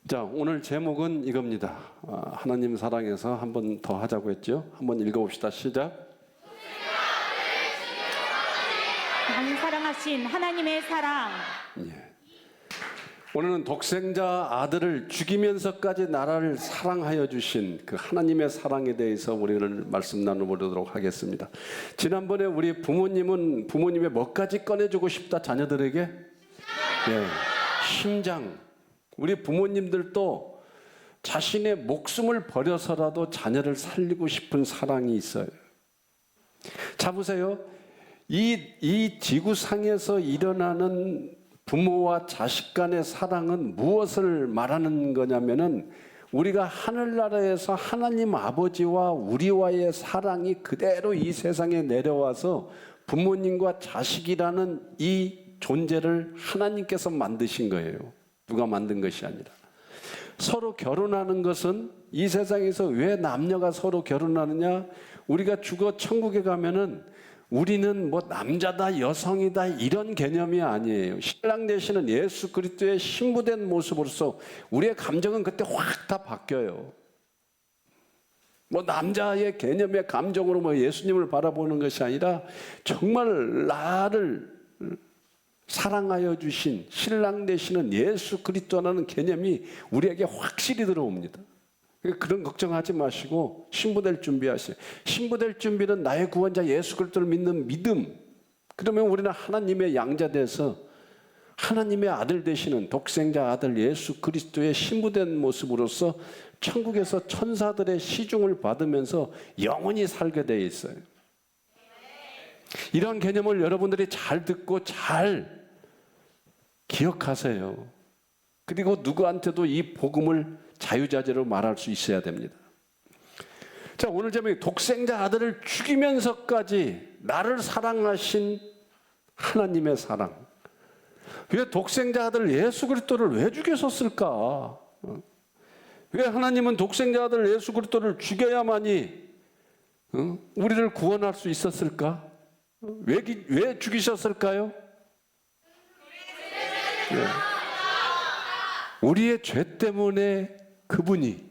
자, 오늘 제목은 이겁니다. 하나님 사랑해서 한 번 더 하자고 했죠. 한번 읽어봅시다. 시작. 많이 사랑하신 하나님의 사랑. 예. 오늘은 독생자 아들을 죽이면서까지 나라를 사랑하여 주신 그 하나님의 사랑에 대해서 우리는 말씀 나눠보도록 하겠습니다. 지난번에 우리 부모님의 뭐까지 꺼내주고 싶다 자녀들에게? 예, 심장. 우리 부모님들도 자신의 목숨을 버려서라도 자녀를 살리고 싶은 사랑이 있어요. 자, 보세요. 이 지구상에서 일어나는 부모와 자식 간의 사랑은 무엇을 말하는 거냐면은 우리가 하늘나라에서 하나님 아버지와 우리와의 사랑이 그대로 이 세상에 내려와서 부모님과 자식이라는 이 존재를 하나님께서 만드신 거예요. 누가 만든 것이 아니라. 서로 결혼하는 것은 이 세상에서 왜 남녀가 서로 결혼하느냐? 우리가 죽어 천국에 가면은 우리는 뭐 남자다 여성이다 이런 개념이 아니에요. 신랑 되시는 예수 그리스도의 신부된 모습으로서 우리의 감정은 그때 확 다 바뀌어요. 뭐 남자의 개념의 감정으로 뭐 예수님을 바라보는 것이 아니라 정말 나를 사랑하여 주신 신랑 되시는 예수 그리스도라는 개념이 우리에게 확실히 들어옵니다. 그런 걱정하지 마시고 신부될 준비하세요. 신부될 준비는 나의 구원자 예수 그리스도를 믿는 믿음. 그러면 우리는 하나님의 양자 돼서 하나님의 아들 되시는 독생자 아들 예수 그리스도의 신부된 모습으로서 천국에서 천사들의 시중을 받으면서 영원히 살게 되어 있어요. 이런 개념을 여러분들이 잘 듣고 잘 기억하세요. 그리고 누구한테도 이 복음을 자유자재로 말할 수 있어야 됩니다. 자, 오늘 제목이 독생자 아들을 죽이면서까지 나를 사랑하신 하나님의 사랑. 왜 독생자 아들 예수 그리스도를 왜 죽이셨을까? 왜 하나님은 독생자 아들 예수 그리스도를 죽여야만이 우리를 구원할 수 있었을까? 왜 죽이셨을까요? 네. 우리의 죄 때문에 그분이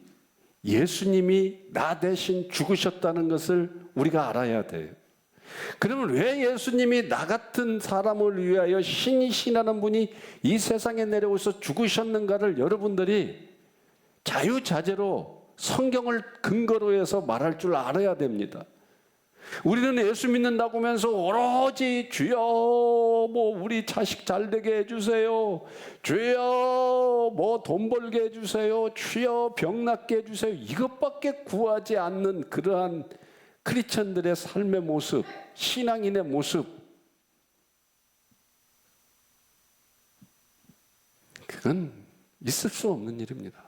예수님이 나 대신 죽으셨다는 것을 우리가 알아야 돼요. 그러면 왜 예수님이 나 같은 사람을 위하여 신이시라는 분이 이 세상에 내려오셔서 죽으셨는가를 여러분들이 자유자재로 성경을 근거로 해서 말할 줄 알아야 됩니다. 우리는 예수 믿는다고 하면서 오로지 주여 뭐 우리 자식 잘 되게 해주세요, 주여 뭐 돈 벌게 해주세요, 주여 병 낫게 해주세요, 이것밖에 구하지 않는 그러한 크리스천들의 삶의 모습, 신앙인의 모습, 그건 있을 수 없는 일입니다.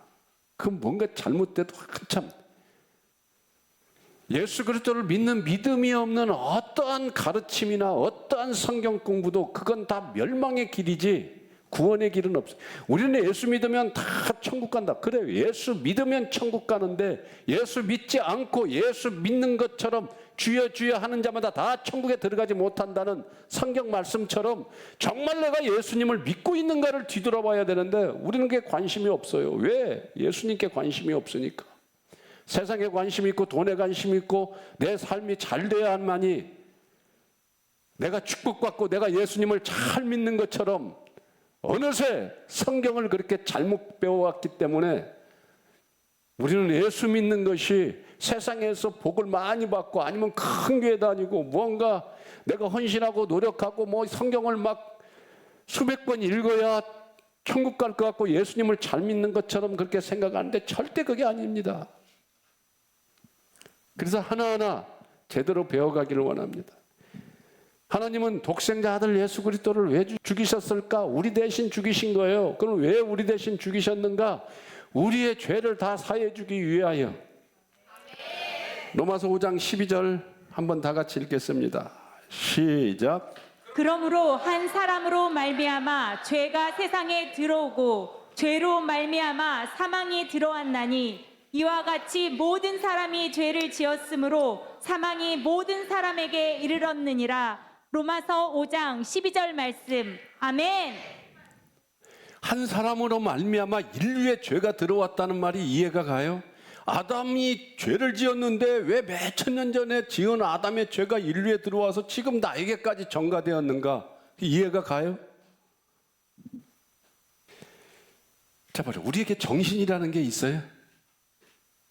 그건 뭔가 잘못돼도 한참 예수 그리스도를 믿는 믿음이 없는 어떠한 가르침이나 어떠한 성경 공부도 그건 다 멸망의 길이지 구원의 길은 없어요. 우리는 예수 믿으면 다 천국 간다. 그래요. 예수 믿으면 천국 가는데 예수 믿지 않고 예수 믿는 것처럼 주여 주여 하는 자마다 다 천국에 들어가지 못한다는 성경 말씀처럼 정말 내가 예수님을 믿고 있는가를 뒤돌아봐야 되는데 우리는 그게 관심이 없어요. 왜? 예수님께 관심이 없으니까. 세상에 관심이 있고 돈에 관심이 있고 내 삶이 잘 돼야만이 내가 축복받고 내가 예수님을 잘 믿는 것처럼 어느새 성경을 그렇게 잘못 배워왔기 때문에 우리는 예수 믿는 것이 세상에서 복을 많이 받고 아니면 큰 교회 다니고 무언가 내가 헌신하고 노력하고 뭐 성경을 막 수백 번 읽어야 천국 갈 것 같고 예수님을 잘 믿는 것처럼 그렇게 생각하는데 절대 그게 아닙니다. 그래서 하나하나 제대로 배워가기를 원합니다. 하나님은 독생자 아들 예수 그리스도를 왜 죽이셨을까? 우리 대신 죽이신 거예요. 그럼 왜 우리 대신 죽이셨는가? 우리의 죄를 다 사해 주기 위하여. 로마서 5장 12절 한번 다 같이 읽겠습니다. 시작. 그러므로 한 사람으로 말미암아 죄가 세상에 들어오고 죄로 말미암아 사망이 들어왔나니 이와 같이 모든 사람이 죄를 지었으므로 사망이 모든 사람에게 이르렀느니라. 로마서 5장 12절 말씀. 아멘. 한 사람으로 말미암아 인류에 죄가 들어왔다는 말이 이해가 가요? 아담이 죄를 지었는데 왜 몇천 년 전에 지은 아담의 죄가 인류에 들어와서 지금 나에게까지 전가되었는가? 이해가 가요? 자, 봐요. 우리에게 정신이라는 게 있어요?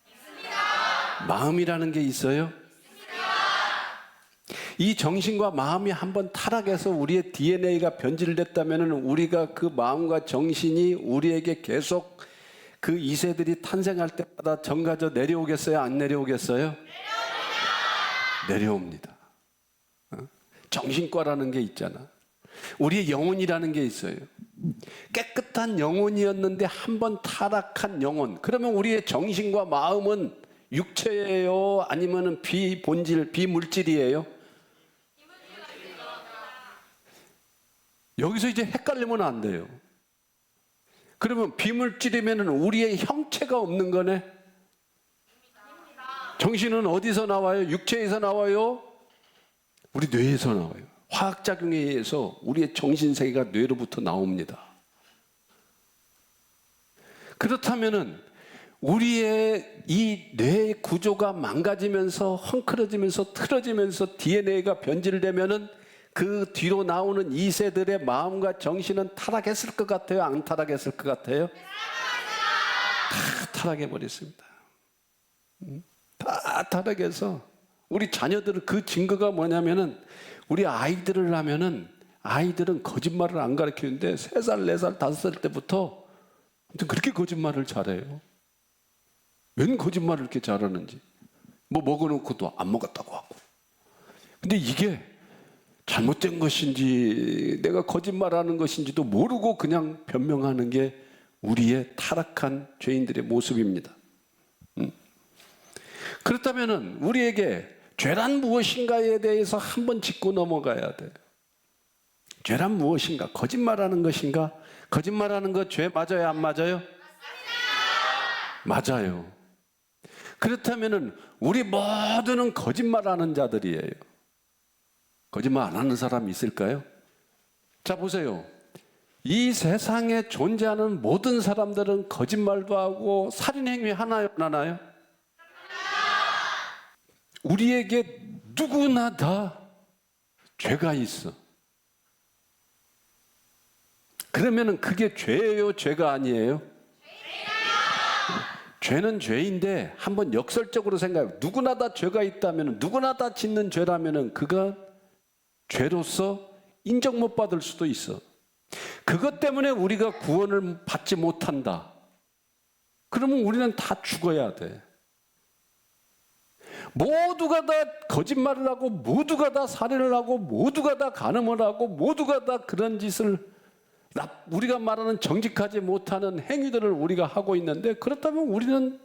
있습니다. 마음이라는 게 있어요? 이 정신과 마음이 한번 타락해서 우리의 DNA가 변질됐다면 우리가 그 마음과 정신이 우리에게 계속 그 2세들이 탄생할 때마다 전가져 내려오겠어요? 안 내려오겠어요? 내려옵니다. 정신과라는 게 있잖아. 우리의 영혼이라는 게 있어요. 깨끗한 영혼이었는데 한번 타락한 영혼. 그러면 우리의 정신과 마음은 육체예요? 아니면 비본질, 비물질이에요? 여기서 이제 헷갈리면 안 돼요. 그러면 비물질이면 우리의 형체가 없는 거네? 정신은 어디서 나와요? 육체에서 나와요? 우리 뇌에서 나와요. 화학작용에 의해서 우리의 정신세계가 뇌로부터 나옵니다. 그렇다면은 우리의 이 뇌 구조가 망가지면서 헝클어지면서 틀어지면서 DNA가 변질되면은 그 뒤로 나오는 2세들의 마음과 정신은 타락했을 것 같아요? 안 타락했을 것 같아요? 다 타락해버렸습니다. 다 타락해서 우리 자녀들은 그 증거가 뭐냐면은 우리 아이들을 하면은 아이들은 거짓말을 안 가르치는데 3살, 4살, 5살 때부터 그렇게 거짓말을 잘해요. 웬 거짓말을 이렇게 잘하는지. 뭐 먹어놓고도 안 먹었다고 하고. 근데 이게 잘못된 것인지 내가 거짓말하는 것인지도 모르고 그냥 변명하는 게 우리의 타락한 죄인들의 모습입니다. 그렇다면 우리에게 죄란 무엇인가에 대해서 한번 짚고 넘어가야 돼요. 죄란 무엇인가? 거짓말하는 것인가? 거짓말하는 거 죄 맞아요? 안 맞아요? 맞아요. 그렇다면 우리 모두는 거짓말하는 자들이에요. 거짓말 안 하는 사람 있을까요? 자, 보세요. 이 세상에 존재하는 모든 사람들은 거짓말도 하고 살인행위 하나요? 안 하나요? 우리에게 누구나 다 죄가 있어. 그러면 그게 죄예요? 죄가 아니에요? 죄는 죄인데 한번 역설적으로 생각해요. 누구나 다 죄가 있다면, 누구나 다 짓는 죄라면 그가 죄로서 인정 못 받을 수도 있어. 그것 때문에 우리가 구원을 받지 못한다. 그러면 우리는 다 죽어야 돼. 모두가 다 거짓말을 하고 모두가 다 살인을 하고 모두가 다 간음을 하고 모두가 다 그런 짓을 우리가 말하는 정직하지 못하는 행위들을 우리가 하고 있는데, 그렇다면 우리는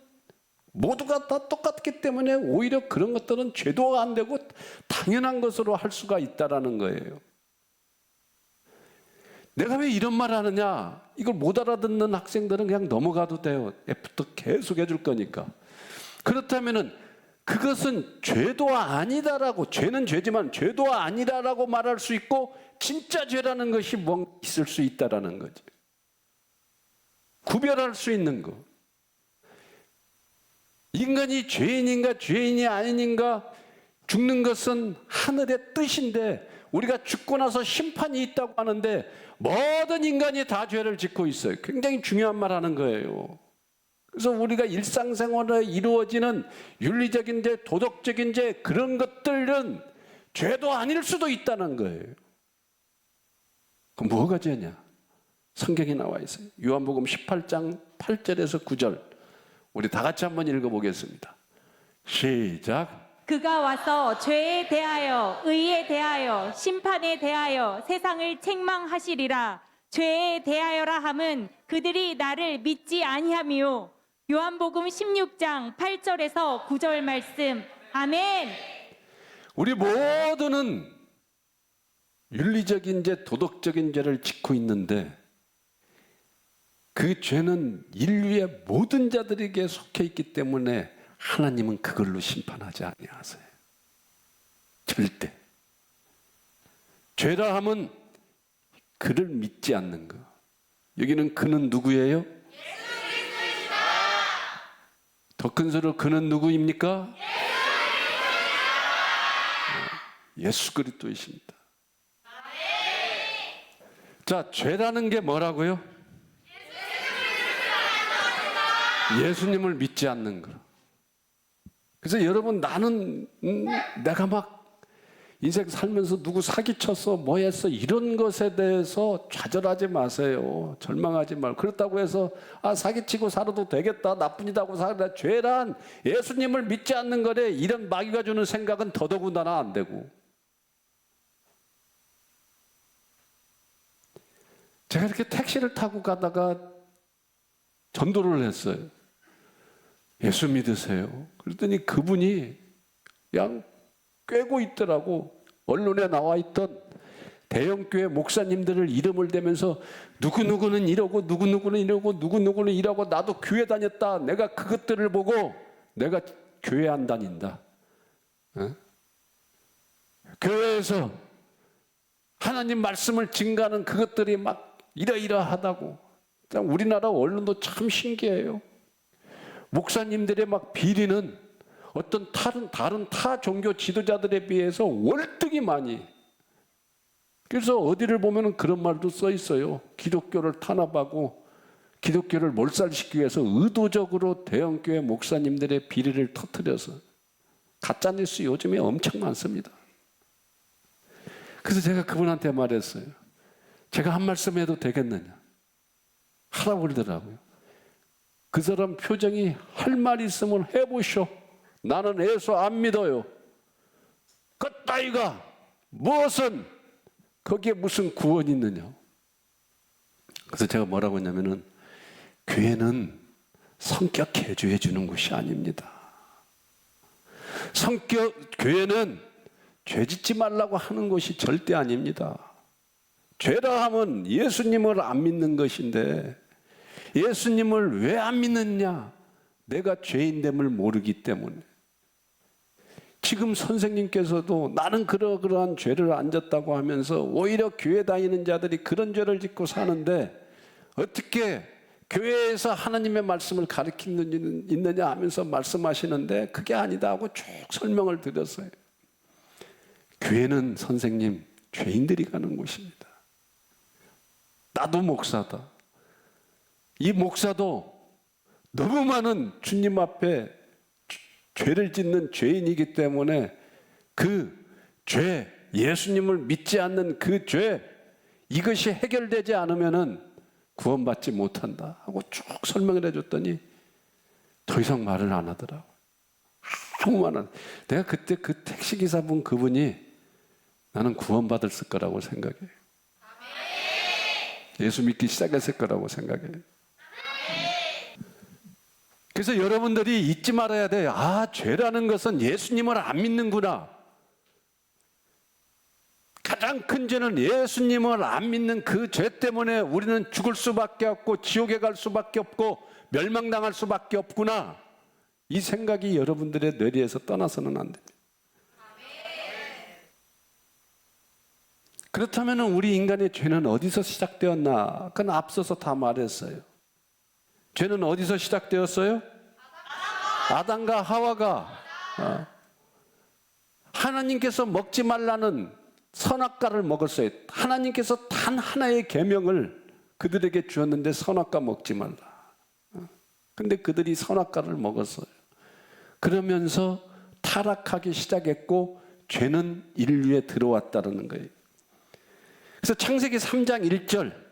모두가 다 똑같기 때문에 오히려 그런 것들은 죄도 안 되고 당연한 것으로 할 수가 있다라는 거예요. 내가 왜 이런 말을 하느냐? 이걸 못 알아듣는 학생들은 그냥 넘어가도 돼요. F부터 계속 해줄 거니까. 그렇다면은 그것은 죄도 아니다라고, 죄는 죄지만 죄도 아니다라고 말할 수 있고 진짜 죄라는 것이 뭐 있을 수 있다라는 거죠. 구별할 수 있는 거. 인간이 죄인인가 죄인이 아닌가 죽는 것은 하늘의 뜻인데, 우리가 죽고 나서 심판이 있다고 하는데 모든 인간이 다 죄를 짓고 있어요. 굉장히 중요한 말 하는 거예요. 그래서 우리가 일상생활에 이루어지는 윤리적인 죄, 도덕적인 죄, 그런 것들은 죄도 아닐 수도 있다는 거예요. 그럼 뭐가 죄냐? 성경에 나와 있어요. 요한복음 18장 8절에서 9절. 우리 다 같이 한번 읽어보겠습니다. 시작. 그가 와서 죄에 대하여 의에 대하여 심판에 대하여 세상을 책망하시리라. 죄에 대하여라 함은 그들이 나를 믿지 아니함이요. 요한복음 16장 8절에서 9절 말씀. 아멘. 우리 모두는 윤리적인 죄, 도덕적인 죄를 짓고 있는데 그 죄는 인류의 모든 자들에게 속해 있기 때문에 하나님은 그걸로 심판하지 아니하세요. 절대. 죄라 함은 그를 믿지 않는 것, 여기는 그는 누구예요? 더 큰 소리로 그는 누구입니까? 예수 그리스도이십니다. 자, 죄라는 게 뭐라고요? 예수님을 믿지 않는 거. 그래서 여러분, 나는 내가 막 인생 살면서 누구 사기쳤어, 뭐 했어, 이런 것에 대해서 좌절하지 마세요. 절망하지 말고. 그렇다고 해서 사기치고 살아도 되겠다, 나쁜 이다고 살아도 죄란 예수님을 믿지 않는 거래, 이런 마귀가 주는 생각은 더더군다나 안 되고. 제가 이렇게 택시를 타고 가다가 전도를 했어요. 예수 믿으세요. 그랬더니 그분이 그냥 꿰고 있더라고. 언론에 나와 있던 대형교회 목사님들을 이름을 대면서 누구누구는 이러고 누구누구는 이러고 누구누구는 이러고 나도 교회 다녔다. 내가 그것들을 보고 내가 교회 안 다닌다. 교회에서 하나님 말씀을 증가하는 그것들이 막 이러이러하다고. 우리나라 언론도 참 신기해요. 목사님들의 막 비리는 어떤 다른 타 종교 지도자들에 비해서 월등히 많이. 그래서 어디를 보면 그런 말도 써 있어요. 기독교를 탄압하고 기독교를 몰살시키기 위해서 의도적으로 대형교회 목사님들의 비리를 터뜨려서. 가짜뉴스 요즘에 엄청 많습니다. 그래서 제가 그분한테 말했어요. 제가 한 말씀 해도 되겠느냐. 하라고 그러더라고요. 그 사람 표정이 할 말 있으면 해보쇼. 나는 예수 안 믿어요. 그따위가 무엇은 거기에 무슨 구원이 있느냐. 그래서 제가 뭐라고 했냐면은 교회는 성격 개조해 주는 곳이 아닙니다. 교회는 죄 짓지 말라고 하는 것이 절대 아닙니다. 죄라 하면 예수님을 안 믿는 것인데 예수님을 왜 안 믿느냐? 내가 죄인됨을 모르기 때문에. 지금 선생님께서도 나는 그러한 죄를 안 졌다고 하면서 오히려 교회 다니는 자들이 그런 죄를 짓고 사는데 어떻게 교회에서 하나님의 말씀을 가르치느냐 하면서 말씀하시는데 그게 아니다 하고 쭉 설명을 드렸어요. 교회는 선생님, 죄인들이 가는 곳입니다. 나도 목사다. 이 목사도 너무 많은 주님 앞에 죄를 짓는 죄인이기 때문에 그 죄, 예수님을 믿지 않는 그 죄, 이것이 해결되지 않으면은 구원받지 못한다 하고 쭉 설명을 해줬더니 더 이상 말을 안 하더라고. 아무 말 안. 내가 그때 그 택시기사분 그분이 나는 구원받았을 거라고 생각해. 예수 믿기 시작했을 거라고 생각해. 그래서 여러분들이 잊지 말아야 돼. 죄라는 것은 예수님을 안 믿는구나. 가장 큰 죄는 예수님을 안 믿는 그 죄 때문에 우리는 죽을 수밖에 없고 지옥에 갈 수밖에 없고 멸망당할 수밖에 없구나. 이 생각이 여러분들의 뇌리에서 떠나서는 안 됩니다. 그렇다면 우리 인간의 죄는 어디서 시작되었나? 그건 앞서서 다 말했어요. 죄는 어디서 시작되었어요? 아담과 하와가 하나님께서 먹지 말라는 선악과를 먹었어요. 하나님께서 단 하나의 계명을 그들에게 주었는데 선악과 먹지 말라. 근데 그들이 선악과를 먹었어요. 그러면서 타락하기 시작했고 죄는 인류에 들어왔다는 거예요. 그래서 창세기 3장 1절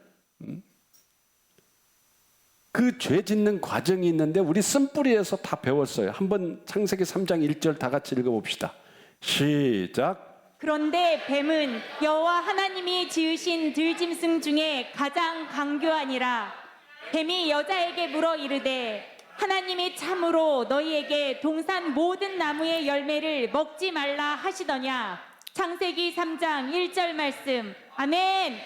그 죄 짓는 과정이 있는데 우리 쓴뿌리에서 다 배웠어요. 한번 창세기 3장 1절 다 같이 읽어봅시다. 시작. 그런데 뱀은 여호와 하나님이 지으신 들짐승 중에 가장 강교하니라. 뱀이 여자에게 물어 이르되 하나님이 참으로 너희에게 동산 모든 나무의 열매를 먹지 말라 하시더냐. 창세기 3장 1절 말씀. 아멘.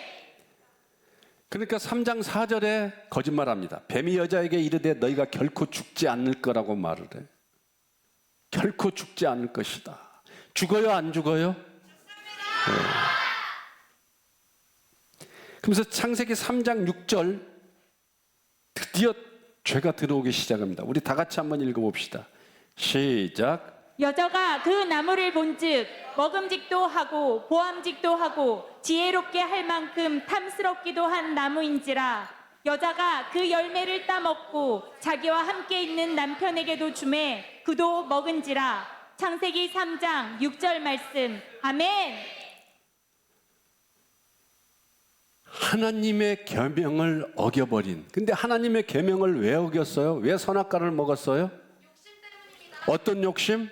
그러니까 3장 4절에 거짓말합니다. 뱀이 여자에게 이르되 너희가 결코 죽지 않을 거라고 말을 해. 결코 죽지 않을 것이다. 죽어요, 안 죽어요? 네. 그러면서 창세기 3장 6절 드디어 죄가 들어오기 시작합니다. 우리 다 같이 한번 읽어봅시다. 시작. 여자가 그 나무를 본즉 먹음직도 하고 보암직도 하고 지혜롭게 할 만큼 탐스럽기도 한 나무인지라. 여자가 그 열매를 따먹고 자기와 함께 있는 남편에게도 주매 그도 먹은지라. 창세기 3장 6절 말씀. 아멘. 하나님의 계명을 어겨버린. 근데 하나님의 계명을 왜 어겼어요? 왜 선악과를 먹었어요? 어떤 욕심?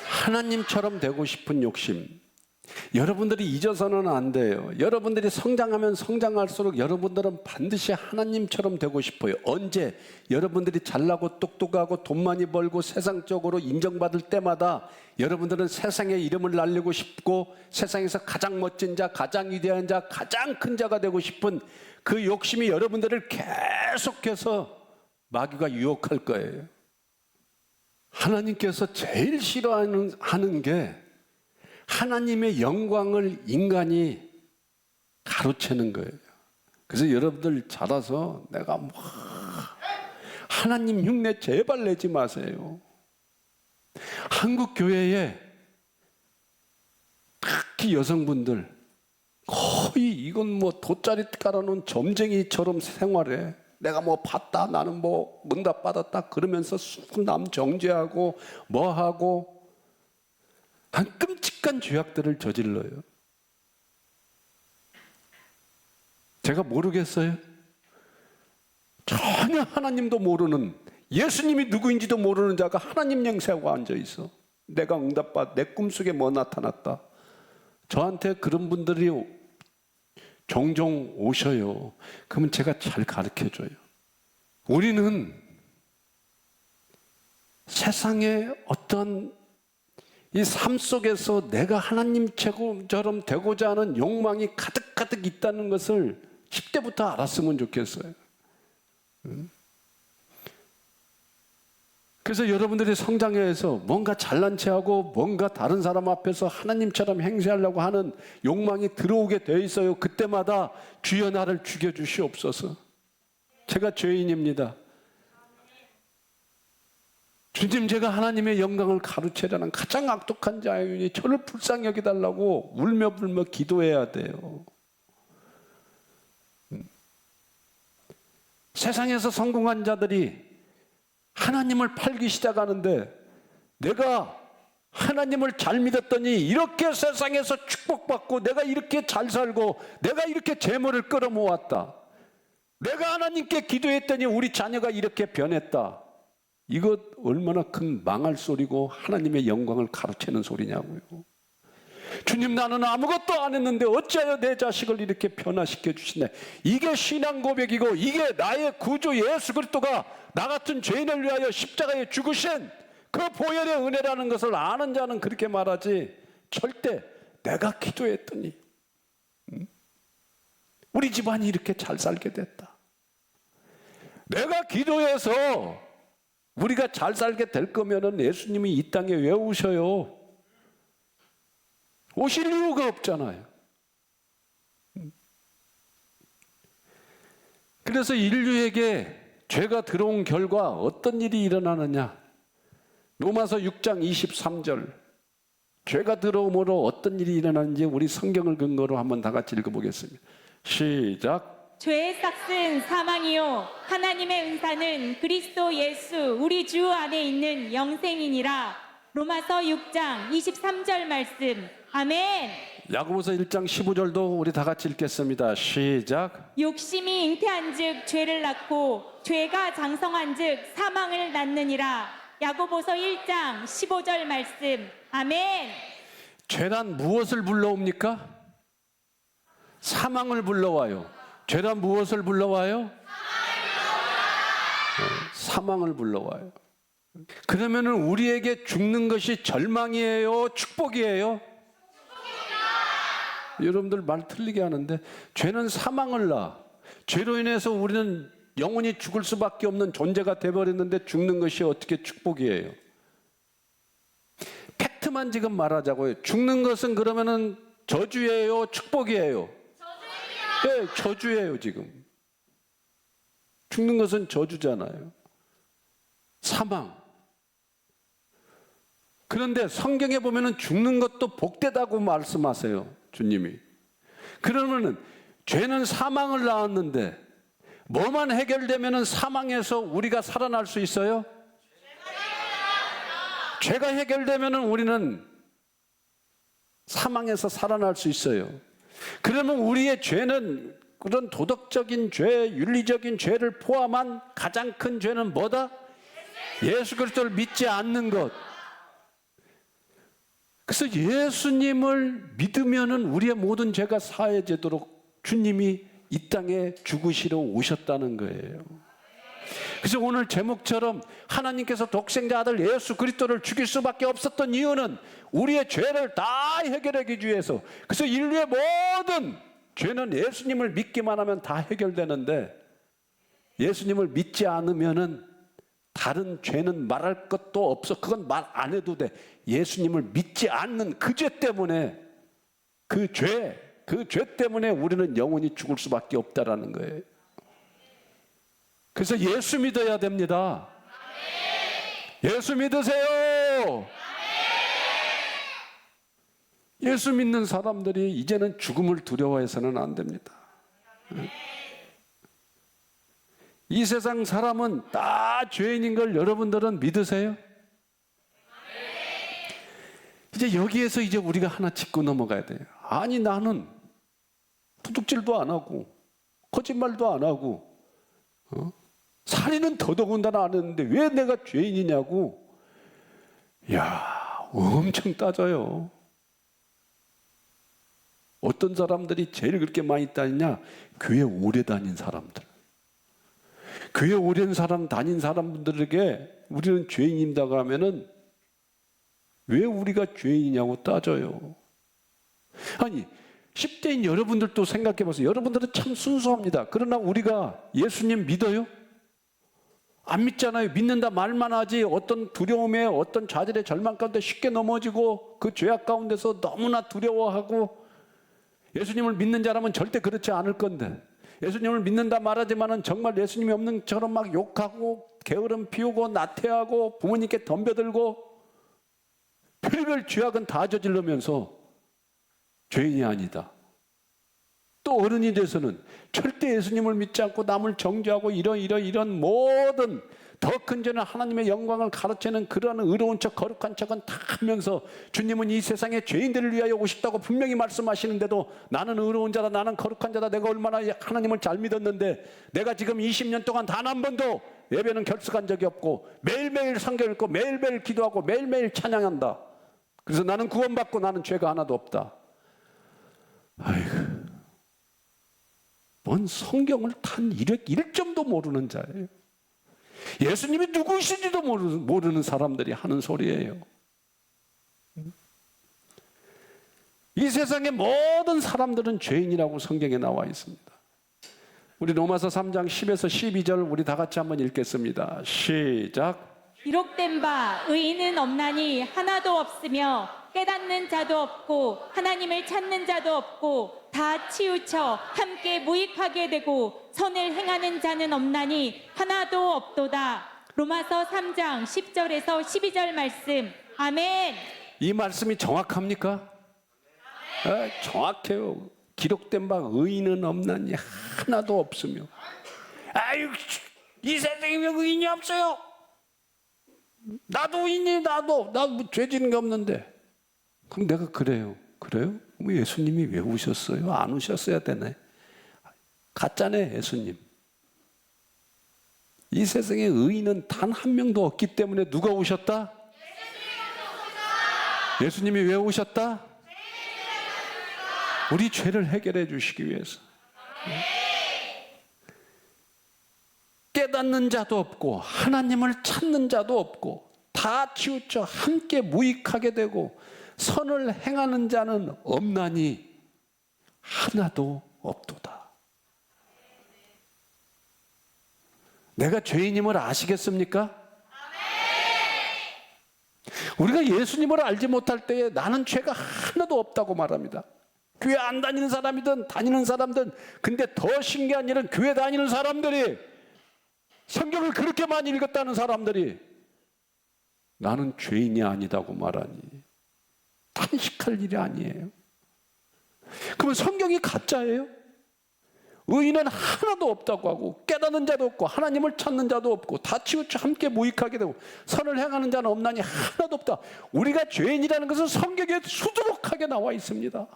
하나님처럼 되고 싶은 욕심. 여러분들이 잊어서는 안 돼요. 여러분들이 성장하면 성장할수록 여러분들은 반드시 하나님처럼 되고 싶어요. 언제? 여러분들이 잘나고 똑똑하고 돈 많이 벌고 세상적으로 인정받을 때마다 여러분들은 세상의 이름을 날리고 싶고 세상에서 가장 멋진 자, 가장 위대한 자, 가장 큰 자가 되고 싶은 그 욕심이 여러분들을 계속해서 마귀가 유혹할 거예요. 하나님께서 제일 싫어하는 게 하나님의 영광을 인간이 가로채는 거예요. 그래서 여러분들 자라서 내가 하나님 흉내 제발 내지 마세요. 한국 교회에 특히 여성분들 거의 이건 돗자리 깔아놓은 점쟁이처럼 생활해. 내가 봤다, 나는 응답 받았다 그러면서 남 정죄하고 하고 한 끔찍한 죄악들을 저질러요. 제가 모르겠어요? 전혀 하나님도 모르는, 예수님이 누구인지도 모르는 자가 하나님 영세하고 앉아있어. 내가 응답받, 내 꿈속에 나타났다. 저한테 그런 분들이 종종 오셔요. 그러면 제가 잘 가르쳐줘요. 우리는 세상에 어떤 이 삶 속에서 내가 하나님처럼 되고자 하는 욕망이 가득가득 있다는 것을 10대부터 알았으면 좋겠어요. 그래서 여러분들이 성장해서 뭔가 잘난 체하고 뭔가 다른 사람 앞에서 하나님처럼 행세하려고 하는 욕망이 들어오게 돼 있어요. 그때마다 주여 나를 죽여주시옵소서. 제가 죄인입니다. 주님, 제가 하나님의 영광을 가로채려는 가장 악독한 자이니 저를 불쌍히 여기달라고 울며 불며 기도해야 돼요. 세상에서 성공한 자들이 하나님을 팔기 시작하는데 내가 하나님을 잘 믿었더니 이렇게 세상에서 축복받고 내가 이렇게 잘 살고 내가 이렇게 재물을 끌어모았다. 내가 하나님께 기도했더니 우리 자녀가 이렇게 변했다. 이것 얼마나 큰 망할 소리고 하나님의 영광을 가로채는 소리냐고요. 주님, 나는 아무것도 안 했는데 어찌하여 내 자식을 이렇게 변화시켜 주시네. 이게 신앙 고백이고 이게 나의 구주 예수 그리스도가 나 같은 죄인을 위하여 십자가에 죽으신 그 보혈의 은혜라는 것을 아는 자는 그렇게 말하지, 절대 내가 기도했더니 우리 집안이 이렇게 잘 살게 됐다. 내가 기도해서 우리가 잘 살게 될 거면은 예수님이 이 땅에 왜 오셔요? 오실 이유가 없잖아요. 그래서 인류에게 죄가 들어온 결과 어떤 일이 일어나느냐? 로마서 6장 23절. 죄가 들어옴으로 어떤 일이 일어나는지 우리 성경을 근거로 한번 다 같이 읽어보겠습니다. 시작. 죄의 싹은 사망이요 하나님의 은사는 그리스도 예수 우리 주 안에 있는 영생이니라. 로마서 6장 23절 말씀. 아멘. 야고보서 1장 15절도 우리 다 같이 읽겠습니다. 시작. 욕심이 잉태한즉 죄를 낳고 죄가 장성한즉 사망을 낳느니라. 야고보서 1장 15절 말씀. 아멘. 죄란 무엇을 불러옵니까? 사망을 불러와요. 죄란 무엇을 불러와요? 사망을 불러와요. 그러면은 우리에게 죽는 것이 절망이에요? 축복이에요? 여러분들 말 틀리게 하는데 죄는 사망을 낳아. 죄로 인해서 우리는 영원히 죽을 수밖에 없는 존재가 되어버렸는데 죽는 것이 어떻게 축복이에요? 팩트만 지금 말하자고요. 죽는 것은 그러면은 저주예요? 축복이에요? 네, 저주예요 지금. 죽는 것은 저주잖아요. 사망. 그런데 성경에 보면은 죽는 것도 복되다고 말씀하세요, 주님이. 그러면은 죄는 사망을 낳았는데 뭐만 해결되면은 사망에서 우리가 살아날 수 있어요? 죄가 해결되면은 우리는 사망에서 살아날 수 있어요. 그러면 우리의 죄는 그런 도덕적인 죄, 윤리적인 죄를 포함한 가장 큰 죄는 뭐다? 예수 그리스도를 믿지 않는 것. 그래서 예수님을 믿으면은 우리의 모든 죄가 사해지도록 주님이 이 땅에 죽으시러 오셨다는 거예요. 그래서 오늘 제목처럼 하나님께서 독생자 아들 예수 그리스도를 죽일 수밖에 없었던 이유는 우리의 죄를 다 해결하기 위해서. 그래서 인류의 모든 죄는 예수님을 믿기만 하면 다 해결되는데 예수님을 믿지 않으면은 다른 죄는 말할 것도 없어. 그건 말 안 해도 돼. 예수님을 믿지 않는 그 죄 때문에, 그 죄 때문에 우리는 영원히 죽을 수밖에 없다라는 거예요. 그래서 예수 믿어야 됩니다. 예수 믿으세요. 예수 믿는 사람들이 이제는 죽음을 두려워해서는 안 됩니다. 이 세상 사람은 다 죄인인 걸 여러분들은 믿으세요? 이제 여기에서 이제 우리가 하나 짚고 넘어가야 돼요. 아니 나는 도둑질도 안 하고 거짓말도 안 하고 살인은 더더군다나 안 했는데 왜 내가 죄인이냐고. 야, 엄청 따져요. 어떤 사람들이 제일 그렇게 많이 따지냐? 교회 오래 다닌 사람들. 교회 오랜 사람 다닌 사람들에게 우리는 죄인입니다 하면은 왜 우리가 죄인이냐고 따져요. 아니 10대인 여러분들도 생각해 보세요. 여러분들은 참 순수합니다. 그러나 우리가 예수님 믿어요? 안 믿잖아요. 믿는다 말만 하지 어떤 두려움에 어떤 좌절의 절망 가운데 쉽게 넘어지고 그 죄악 가운데서 너무나 두려워하고. 예수님을 믿는 자라면 절대 그렇지 않을 건데 예수님을 믿는다 말하지만은 정말 예수님이 없는 것처럼 막 욕하고 게으름 피우고 나태하고 부모님께 덤벼들고 별별 죄악은 다 저질러면서 죄인이 아니다. 또 어른이 돼서는 절대 예수님을 믿지 않고 남을 정죄하고 이런 모든 더 큰 죄는 하나님의 영광을 가로채는 그러한 의로운 척 거룩한 척은 다 하면서 주님은 이 세상의 죄인들을 위하여 오셨다고 분명히 말씀하시는데도 나는 의로운 자다, 나는 거룩한 자다, 내가 얼마나 하나님을 잘 믿었는데 내가 지금 20년 동안 단 한 번도 예배는 결석한 적이 없고 매일매일 성경 읽고 매일매일 기도하고 매일매일 찬양한다. 그래서 나는 구원받고 나는 죄가 하나도 없다. 아이고, 뭔 성경을 단 1점도 모르는 자예요. 예수님이 누구이신지도 모르는 사람들이 하는 소리예요. 이 세상의 모든 사람들은 죄인이라고 성경에 나와 있습니다. 우리 로마서 3장 10에서 12절 우리 다 같이 한번 읽겠습니다. 시작. 기록된 바 의인은 없나니 하나도 없으며 깨닫는 자도 없고 하나님을 찾는 자도 없고 다 치우쳐 함께 무익하게 되고 선을 행하는 자는 없나니 하나도 없도다. 로마서 3장 10절에서 12절 말씀. 아멘. 이 말씀이 정확합니까? 정확해요. 기록된 바 의인은 없나니 하나도 없으며. 아유, 이 세상에 왜 의인이 없어요? 나도 의인이 나도 죄 지는 게 없는데. 그럼 내가 그래요. 그래요? 예수님이 왜 오셨어요? 안 오셨어야 되네. 가짜네, 예수님. 이 세상에 의인은 단 한 명도 없기 때문에 누가 오셨다? 예수님이 왜 오셨다? 우리 죄를 해결해 주시기 위해서. 깨닫는 자도 없고 하나님을 찾는 자도 없고 다 치우쳐 함께 무익하게 되고 선을 행하는 자는 없나니 하나도 없도다. 내가 죄인임을 아시겠습니까? 우리가 예수님을 알지 못할 때에 나는 죄가 하나도 없다고 말합니다. 교회 안 다니는 사람이든 다니는 사람들, 근데 더 신기한 일은 교회 다니는 사람들이 성경을 그렇게 많이 읽었다는 사람들이 나는 죄인이 아니다고 말하니 탄식할 일이 아니에요. 그러면 성경이 가짜예요? 의인은 하나도 없다고 하고 깨닫는 자도 없고 하나님을 찾는 자도 없고 다 치우쳐 함께 무익하게 되고 선을 행하는 자는 없나니 하나도 없다. 우리가 죄인이라는 것은 성경에 수두룩하게 나와 있습니다.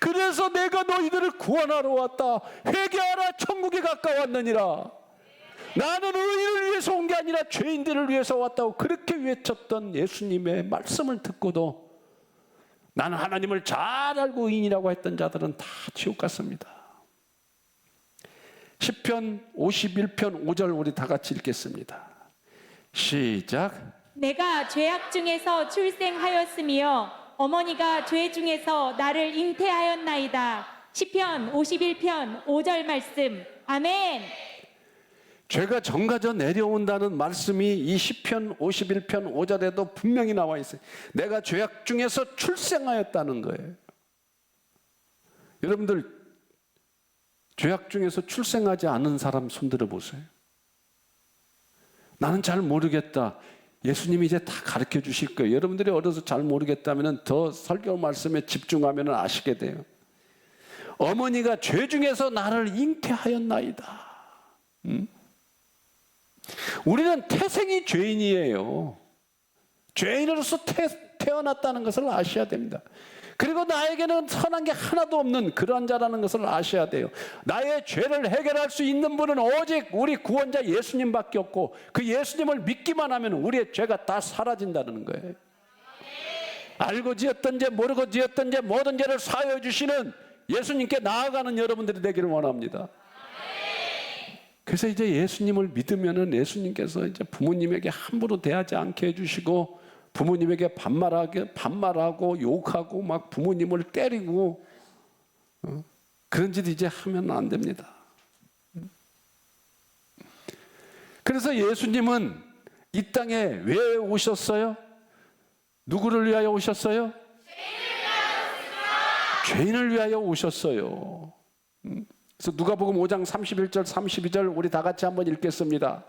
그래서 내가 너희들을 구원하러 왔다. 회개하라, 천국이 가까웠느니라. 나는 의인을 위해서 온 게 아니라 죄인들을 위해서 왔다고 그렇게 외쳤던 예수님의 말씀을 듣고도 나는 하나님을 잘 알고 의인이라고 했던 자들은 다 지옥 갔습니다. 시편 51편 5절 우리 다 같이 읽겠습니다. 시작. 내가 죄악 중에서 출생하였으며 어머니가 죄 중에서 나를 잉태하였나이다. 시편 51편 5절 말씀. 아멘. 죄가 정가져 내려온다는 말씀이 이 시편 51편 5절에도 분명히 나와 있어요. 내가 죄악 중에서 출생하였다는 거예요. 여러분들 죄악 중에서 출생하지 않은 사람 손들어 보세요. 나는 잘 모르겠다. 예수님이 이제 다 가르쳐 주실 거예요. 여러분들이 어려서 잘 모르겠다면 더 설교 말씀에 집중하면 아시게 돼요. 어머니가 죄 중에서 나를 잉태하였나이다. 우리는 태생이 죄인이에요. 죄인으로서 태어났다는 것을 아셔야 됩니다. 그리고 나에게는 선한 게 하나도 없는 그런 자라는 것을 아셔야 돼요. 나의 죄를 해결할 수 있는 분은 오직 우리 구원자 예수님밖에 없고 그 예수님을 믿기만 하면 우리의 죄가 다 사라진다는 거예요. 알고 지었던 죄 모르고 지었던 죄 모든 죄를 사하여 주시는 예수님께 나아가는 여러분들이 되기를 원합니다. 그래서 이제 예수님을 믿으면은 예수님께서 이제 부모님에게 함부로 대하지 않게 해주시고 부모님에게 반말하고 욕하고 막 부모님을 때리고 그런 짓 이제 하면 안 됩니다. 그래서 예수님은 이 땅에 왜 오셨어요? 누구를 위하여 오셨어요? 죄인을 위하여 오셨어요. 그래서 누가복음 5장 31절 32절 우리 다 같이 한번 읽겠습니다.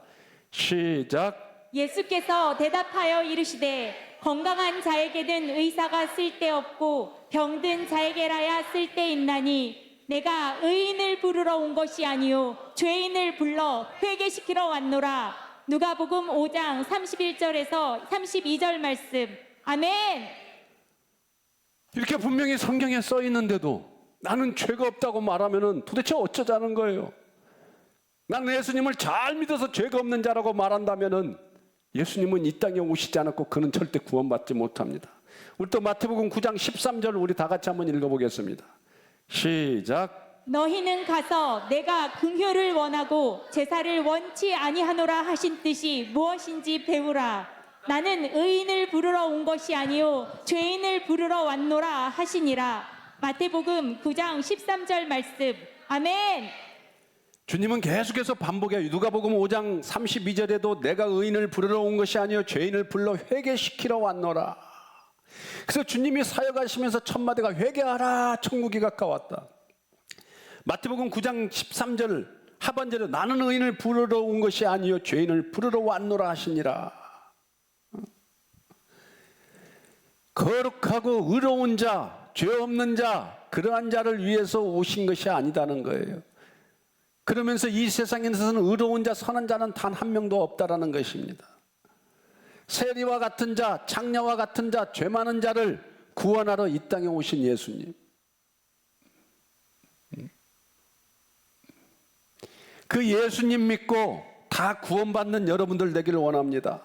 시작. 예수께서 대답하여 이르시되 건강한 자에게는 의사가 쓸데없고 병든 자에게라야 쓸데있나니 내가 의인을 부르러 온 것이 아니요 죄인을 불러 회개시키러 왔노라. 누가복음 5장 31절에서 32절 말씀. 아멘. 이렇게 분명히 성경에 써 있는데도 나는 죄가 없다고 말하면 도대체 어쩌자는 거예요? 나는 예수님을 잘 믿어서 죄가 없는 자라고 말한다면 예수님은 이 땅에 오시지 않았고 그는 절대 구원받지 못합니다. 우리 또 마태복음 9장 13절 우리 다 같이 한번 읽어보겠습니다. 시작. 너희는 가서 내가 긍휼을 원하고 제사를 원치 아니하노라 하신 뜻이 무엇인지 배우라. 나는 의인을 부르러 온 것이 아니요 죄인을 부르러 왔노라 하시니라. 마태복음 9장 13절 말씀. 아멘. 주님은 계속해서 반복해요. 누가복음 5장 32절에도 내가 의인을 부르러 온 것이 아니요 죄인을 불러 회개시키러 왔노라. 그래서 주님이 사역하시면서 첫 마디가 회개하라 천국이 가까웠다. 마태복음 9장 13절 하반절에 나는 의인을 부르러 온 것이 아니요 죄인을 부르러 왔노라 하시니라. 거룩하고 의로운 자, 죄 없는 자, 그러한 자를 위해서 오신 것이 아니다는 거예요. 그러면서 이 세상에서는 의로운 자, 선한 자는 단 한 명도 없다라는 것입니다. 세리와 같은 자, 창녀와 같은 자, 죄 많은 자를 구원하러 이 땅에 오신 예수님. 그 예수님 믿고 다 구원받는 여러분들 되기를 원합니다.